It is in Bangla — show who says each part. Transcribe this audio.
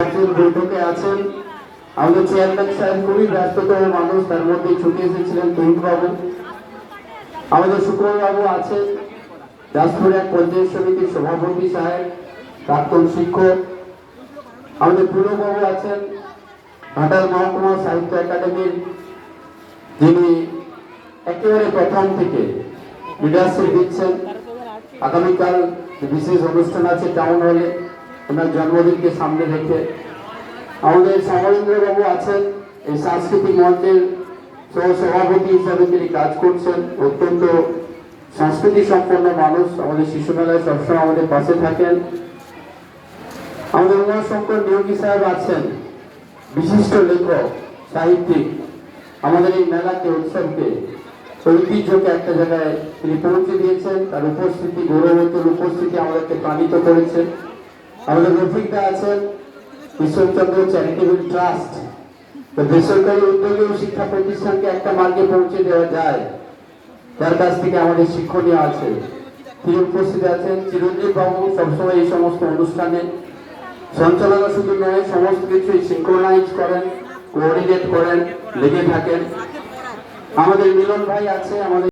Speaker 1: আছেন, বৈঠকে আছেন। আমাদের চেয়ারম্যান সাহেব খুবই ব্যস্ততম মানুষ, তার মধ্যে ছুটে এসেছিলেন তরুণ বাবু। আমাদের শুক্র বাবু আছেন, দাসপুর এক পঞ্চায়েত সমিতির সভাপতি সাহেব, প্রাক্তন শিক্ষক। আমাদের পুরবাবু আছেন, ঘাটাল মহকুমা সাহিত্য একাডেমির, যিনি একেবারে প্রথম থেকে লিডারশিপ দিচ্ছেন। আগামীকাল বিশেষ অনুষ্ঠান আছে টাউন হলে, ওনার জন্মদিনকে সামনে রেখে। আমাদের সমরেন্দ্র বাবু আছেন, এই সাংস্কৃতিক মঞ্চের সভাপতি হিসাবে তিনি কাজ করছেন। অত্যন্ত সংস্কৃতি সম্পন্ন মানুষ, আমাদের শিশু মেলায় সবসময় আমাদের পাশে থাকেন। আমাদের উমাশঙ্কর নিয়োগী সাহেব আছেন, বিশিষ্ট লেখক, সাহিত্যিক। আমাদের এই মেলাকে, উৎসবকে, ঐতিহ্যকে একটা জায়গায় তিনি পৌঁছে দিয়েছেন। তার উপস্থিতি, গৌরবন্তর উপস্থিতি আমাদেরকে প্রাণিত করেছে। আমাদের রফিকদা আছেন, ঈশ্বরচন্দ্র চ্যারিটেবল ট্রাস্ট। বেসরকারি উদ্যোগেও শিক্ষা প্রতিষ্ঠানকে একটা মার্গে পৌঁছে দেওয়া যায়, যার কাছ থেকে আমাদের শিক্ষণীয় আছে। তিনি উপস্থিত আছেন। চিরঞ্জীব বাবু সবসময় এই সমস্ত অনুষ্ঠানে সঞ্চালনা শুধু নয়, সমস্ত কিছুই সিঙ্ক্রোনাইজ করেন, কোঅর্ডিনেট করেন, লেগে থাকেন। আমাদের মিলন ভাই আছে, আমাদের